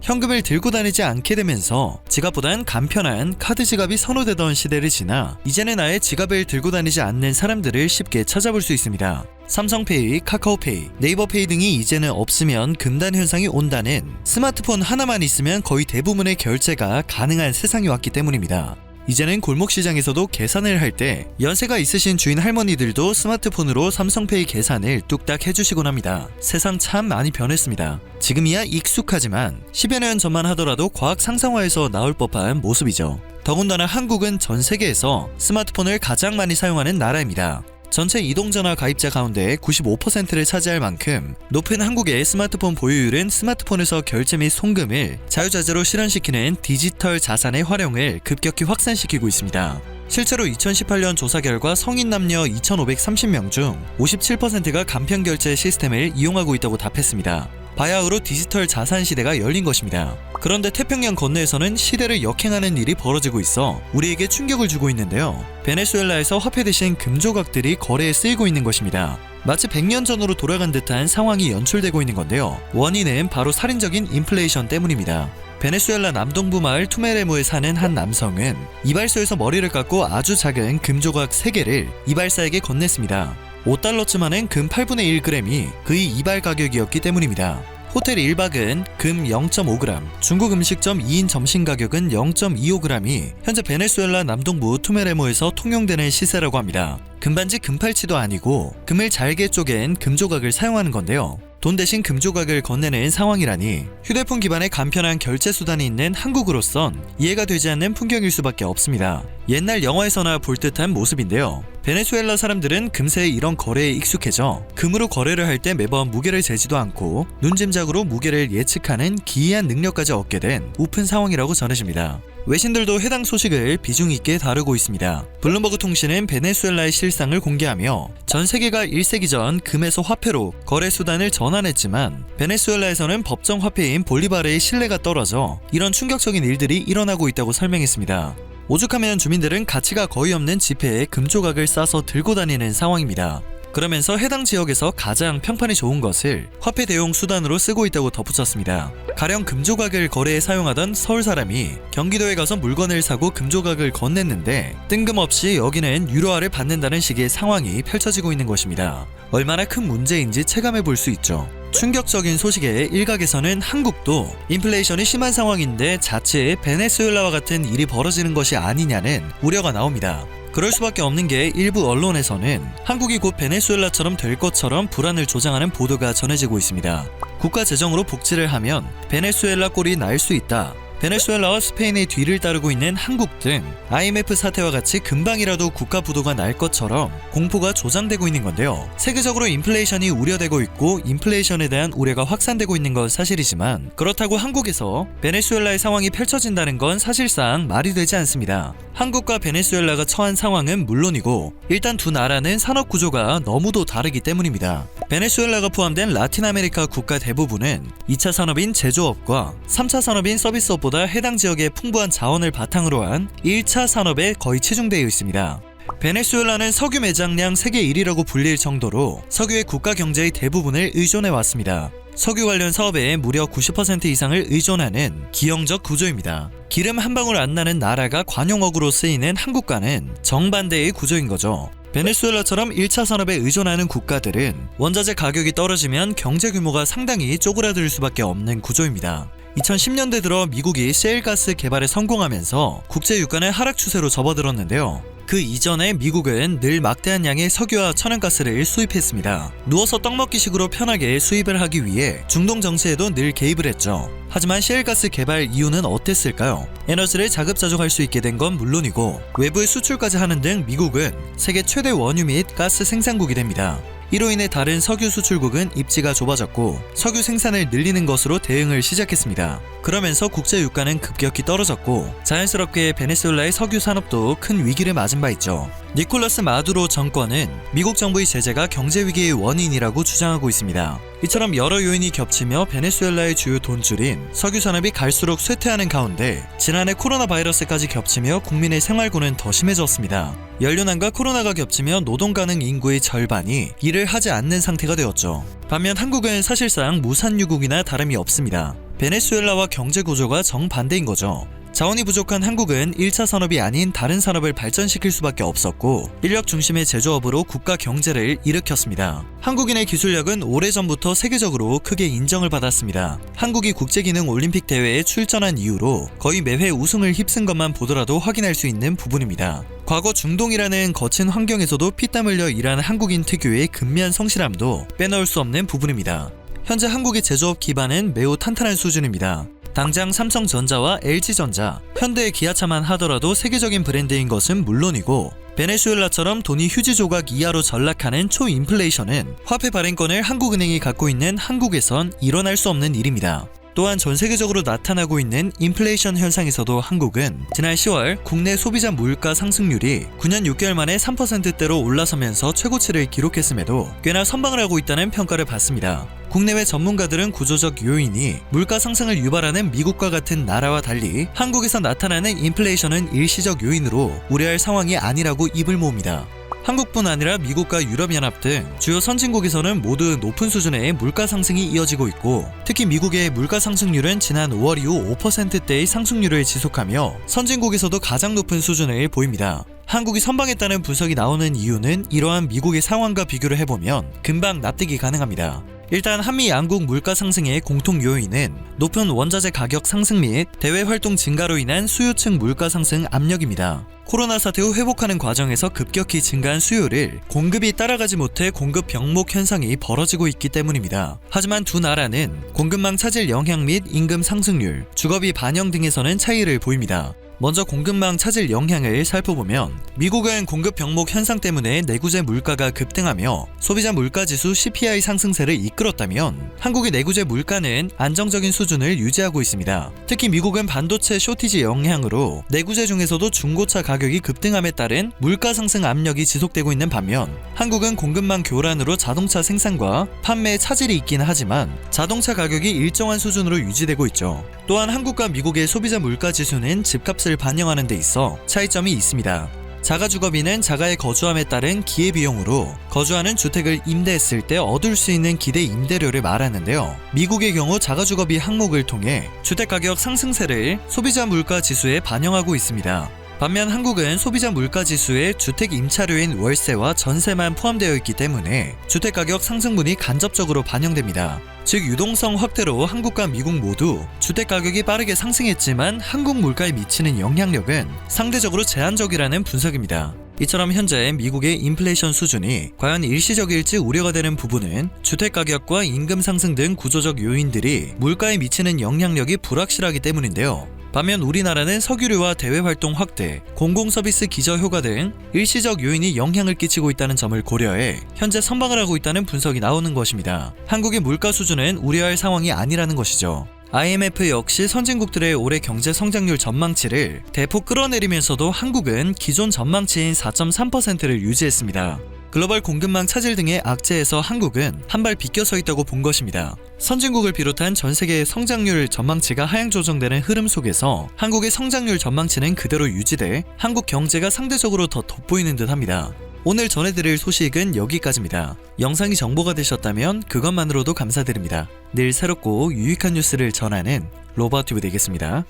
현금을 들고 다니지 않게 되면서 지갑보단 간편한 카드 지갑이 선호되던 시대를 지나 이제는 아예 지갑을 들고 다니지 않는 사람들을 쉽게 찾아볼 수 있습니다. 삼성페이, 카카오페이, 네이버페이 등이 이제는 없으면 금단 현상이 온다는 스마트폰 하나만 있으면 거의 대부분의 결제가 가능한 세상이 왔기 때문입니다. 이제는 골목시장에서도 계산을 할 때 연세가 있으신 주인 할머니들도 스마트폰으로 삼성페이 계산을 뚝딱 해주시곤 합니다. 세상 참 많이 변했습니다. 지금이야 익숙하지만 10여 년 전만 하더라도 과학 상상화에서 나올 법한 모습이죠. 더군다나 한국은 전 세계에서 스마트폰을 가장 많이 사용하는 나라입니다. 전체 이동전화 가입자 가운데 95%를 차지할 만큼 높은 한국의 스마트폰 보유율은 스마트폰에서 결제 및 송금을 자유자재로 실현시키는 디지털 자산의 활용을 급격히 확산시키고 있습니다. 실제로 2018년 조사 결과 성인 남녀 2,530명 중 57%가 간편결제 시스템을 이용하고 있다고 답했습니다. 바야흐로 디지털 자산 시대가 열린 것입니다. 그런데 태평양 건너에서는 시대를 역행하는 일이 벌어지고 있어 우리에게 충격을 주고 있는데요. 베네수엘라에서 화폐 대신 금조각들이 거래에 쓰이고 있는 것입니다. 마치 100년 전으로 돌아간 듯한 상황이 연출되고 있는 건데요. 원인은 바로 살인적인 인플레이션 때문입니다. 베네수엘라 남동부 마을 투메레모에 사는 한 남성은 이발소에서 머리를 깎고 아주 작은 금조각 3개를 이발사에게 건넸습니다. 5달러쯤 하는 금 8분의 1g이 그의 이발 가격이었기 때문입니다. 호텔 1박은 금 0.5g, 중국 음식점 2인 점심 가격은 0.25g이 현재 베네수엘라 남동부 투메레모에서 통용되는 시세라고 합니다. 금반지 금팔찌도 아니고 금을 잘게 쪼갠 금조각을 사용하는 건데요. 돈 대신 금조각을 건네는 상황이라니 휴대폰 기반의 간편한 결제 수단이 있는 한국으로선 이해가 되지 않는 풍경일 수밖에 없습니다. 옛날 영화에서나 볼 듯한 모습인데요. 베네수엘라 사람들은 금세의 이런 거래에 익숙해져 금으로 거래를 할 때 매번 무게를 재지도 않고 눈짐작으로 무게를 예측하는 기이한 능력까지 얻게 된 우픈 상황이라고 전해집니다. 외신들도 해당 소식을 비중 있게 다루고 있습니다. 블룸버그 통신은 베네수엘라의 실상을 공개하며 전 세계가 1세기 전 금에서 화폐로 거래 수단을 전환했지만 베네수엘라에서는 법정 화폐인 볼리바르의 신뢰가 떨어져 이런 충격적인 일들이 일어나고 있다고 설명했습니다. 오죽하면 주민들은 가치가 거의 없는 지폐에 금조각을 싸서 들고 다니는 상황입니다. 그러면서 해당 지역에서 가장 평판이 좋은 것을 화폐 대용 수단으로 쓰고 있다고 덧붙였습니다. 가령 금조각을 거래에 사용하던 서울 사람이 경기도에 가서 물건을 사고 금조각을 건넸는데 뜬금없이 여기는 유로화를 받는다는 식의 상황이 펼쳐지고 있는 것입니다. 얼마나 큰 문제인지 체감해 볼 수 있죠. 충격적인 소식에 일각에서는 한국도 인플레이션이 심한 상황인데 자칫 베네수엘라와 같은 일이 벌어지는 것이 아니냐는 우려가 나옵니다. 그럴 수밖에 없는 게 일부 언론에서는 한국이 곧 베네수엘라처럼 될 것처럼 불안을 조장하는 보도가 전해지고 있습니다. 국가 재정으로 복지를 하면 베네수엘라 꼴이 날 수 있다. 베네수엘라와 스페인의 뒤를 따르고 있는 한국 등 IMF 사태와 같이 금방이라도 국가 부도가 날 것처럼 공포가 조장되고 있는 건데요. 세계적으로 인플레이션이 우려되고 있고 인플레이션에 대한 우려가 확산되고 있는 건 사실이지만 그렇다고 한국에서 베네수엘라의 상황이 펼쳐진다는 건 사실상 말이 되지 않습니다. 한국과 베네수엘라가 처한 상황은 물론이고 일단 두 나라는 산업 구조가 너무도 다르기 때문입니다. 베네수엘라가 포함된 라틴 아메리카 국가 대부분은 2차 산업인 제조업과 3차 산업인 서비스업보다 해당 지역의 풍부한 자원을 바탕으로 한 1차 산업에 거의 치중되어 있습니다. 베네수엘라는 석유 매장량 세계 1위라고 불릴 정도로 석유의 국가 경제의 대부분을 의존해 왔습니다. 석유 관련 사업에 무려 90% 이상을 의존하는 기형적 구조입니다. 기름 한 방울 안 나는 나라가 관용어구로 쓰이는 한국과는 정반대의 구조인 거죠. 베네수엘라처럼 1차 산업에 의존하는 국가들은 원자재 가격이 떨어지면 경제 규모가 상당히 쪼그라들 수밖에 없는 구조입니다. 2010년대 들어 미국이 셰일가스 개발에 성공하면서 국제 유가는 하락 추세로 접어들었는데요. 그 이전에 미국은 늘 막대한 양의 석유와 천연가스를 수입했습니다. 누워서 떡먹기식으로 편하게 수입을 하기 위해 중동 정치에도 늘 개입을 했죠. 하지만 셰일가스 개발 이유는 어땠을까요? 에너지를 자급자족할 수 있게 된 건 물론이고 외부에 수출까지 하는 등 미국은 세계 최대 원유 및 가스 생산국이 됩니다. 이로 인해 다른 석유 수출국은 입지가 좁아졌고 석유 생산을 늘리는 것으로 대응을 시작했습니다. 그러면서 국제 유가는 급격히 떨어졌고 자연스럽게 베네수엘라의 석유 산업도 큰 위기를 맞은 바 있죠. 니콜라스 마두로 정권은 미국 정부의 제재가 경제 위기의 원인이라고 주장하고 있습니다. 이처럼 여러 요인이 겹치며 베네수엘라의 주요 돈줄인 석유 산업이 갈수록 쇠퇴하는 가운데 지난해 코로나 바이러스까지 겹치며 국민의 생활고는 더 심해졌습니다. 연료난과 코로나가 겹치며 노동 가능 인구의 절반이 일을 하지 않는 상태가 되었죠. 반면 한국은 사실상 무산유국이나 다름이 없습니다. 베네수엘라와 경제 구조가 정반대인 거죠. 자원이 부족한 한국은 1차 산업이 아닌 다른 산업을 발전시킬 수밖에 없었고 인력 중심의 제조업으로 국가 경제를 일으켰습니다. 한국인의 기술력은 오래전부터 세계적으로 크게 인정을 받았습니다. 한국이 국제기능 올림픽 대회에 출전한 이후로 거의 매회 우승을 휩쓴 것만 보더라도 확인할 수 있는 부분입니다. 과거 중동이라는 거친 환경에서도 피땀 흘려 일한 한국인 특유의 근면한 성실함도 빼놓을 수 없는 부분입니다. 현재 한국의 제조업 기반은 매우 탄탄한 수준입니다. 당장 삼성전자와 LG전자, 현대 기아차만 하더라도 세계적인 브랜드인 것은 물론이고 베네수엘라처럼 돈이 휴지 조각 이하로 전락하는 초인플레이션은 화폐 발행권을 한국은행이 갖고 있는 한국에선 일어날 수 없는 일입니다. 또한 전 세계적으로 나타나고 있는 인플레이션 현상에서도 한국은 지난 10월 국내 소비자 물가 상승률이 9년 6개월 만에 3%대로 올라서면서 최고치를 기록했음에도 꽤나 선방을 하고 있다는 평가를 받습니다. 국내외 전문가들은 구조적 요인이 물가 상승을 유발하는 미국과 같은 나라와 달리 한국에서 나타나는 인플레이션은 일시적 요인으로 우려할 상황이 아니라고 입을 모읍니다. 한국뿐 아니라 미국과 유럽연합 등 주요 선진국에서는 모두 높은 수준의 물가 상승이 이어지고 있고 특히 미국의 물가 상승률은 지난 5월 이후 5%대의 상승률을 지속하며 선진국에서도 가장 높은 수준을 보입니다. 한국이 선방했다는 분석이 나오는 이유는 이러한 미국의 상황과 비교를 해보면 금방 납득이 가능합니다. 일단 한미 양국 물가 상승의 공통 요인은 높은 원자재 가격 상승 및 대외 활동 증가로 인한 수요층 물가 상승 압력입니다. 코로나 사태 후 회복하는 과정에서 급격히 증가한 수요를 공급이 따라가지 못해 공급 병목 현상이 벌어지고 있기 때문입니다. 하지만 두 나라는 공급망 차질 영향 및 임금 상승률, 주거비 반영 등에서는 차이를 보입니다. 먼저 공급망 차질 영향을 살펴보면 미국은 공급 병목 현상 때문에 내구재 물가가 급등하며 소비자 물가지수 CPI 상승세를 이끌었다면 한국의 내구재 물가는 안정적인 수준을 유지하고 있습니다. 특히 미국은 반도체 쇼티지 영향으로 내구재 중에서도 중고차 가격이 급등함에 따른 물가 상승 압력이 지속되고 있는 반면 한국은 공급망 교란으로 자동차 생산과 판매에 차질이 있긴 하지만 자동차 가격이 일정한 수준으로 유지되고 있죠. 또한 한국과 미국의 소비자 물가지수는 집값을 반영하는 데 있어 차이점이 있습니다. 자가주거비는 자가의 거주함에 따른 기회비용으로 거주하는 주택을 임대했을 때 얻을 수 있는 기대 임대료를 말하는데요. 미국의 경우 자가주거비 항목을 통해 주택가격 상승세를 소비자 물가지수에 반영하고 있습니다. 반면 한국은 소비자 물가지수에 주택 임차료인 월세와 전세만 포함되어 있기 때문에 주택가격 상승분이 간접적으로 반영됩니다. 즉 유동성 확대로 한국과 미국 모두 주택가격이 빠르게 상승했지만 한국 물가에 미치는 영향력은 상대적으로 제한적이라는 분석입니다. 이처럼 현재 미국의 인플레이션 수준이 과연 일시적일지 우려가 되는 부분은 주택가격과 임금 상승 등 구조적 요인들이 물가에 미치는 영향력이 불확실하기 때문인데요. 반면 우리나라는 석유류와 대외활동 확대, 공공서비스 기저효과 등 일시적 요인이 영향을 끼치고 있다는 점을 고려해 현재 선방을 하고 있다는 분석이 나오는 것입니다. 한국의 물가 수준은 우려할 상황이 아니라는 것이죠. IMF 역시 선진국들의 올해 경제 성장률 전망치를 대폭 끌어내리면서도 한국은 기존 전망치인 4.3%를 유지했습니다. 글로벌 공급망 차질 등의 악재에서 한국은 한 발 비껴서 있다고 본 것입니다. 선진국을 비롯한 전 세계의 성장률 전망치가 하향 조정되는 흐름 속에서 한국의 성장률 전망치는 그대로 유지돼 한국 경제가 상대적으로 더 돋보이는 듯합니다. 오늘 전해드릴 소식은 여기까지입니다. 영상이 정보가 되셨다면 그것만으로도 감사드립니다. 늘 새롭고 유익한 뉴스를 전하는 로버튜브 되겠습니다.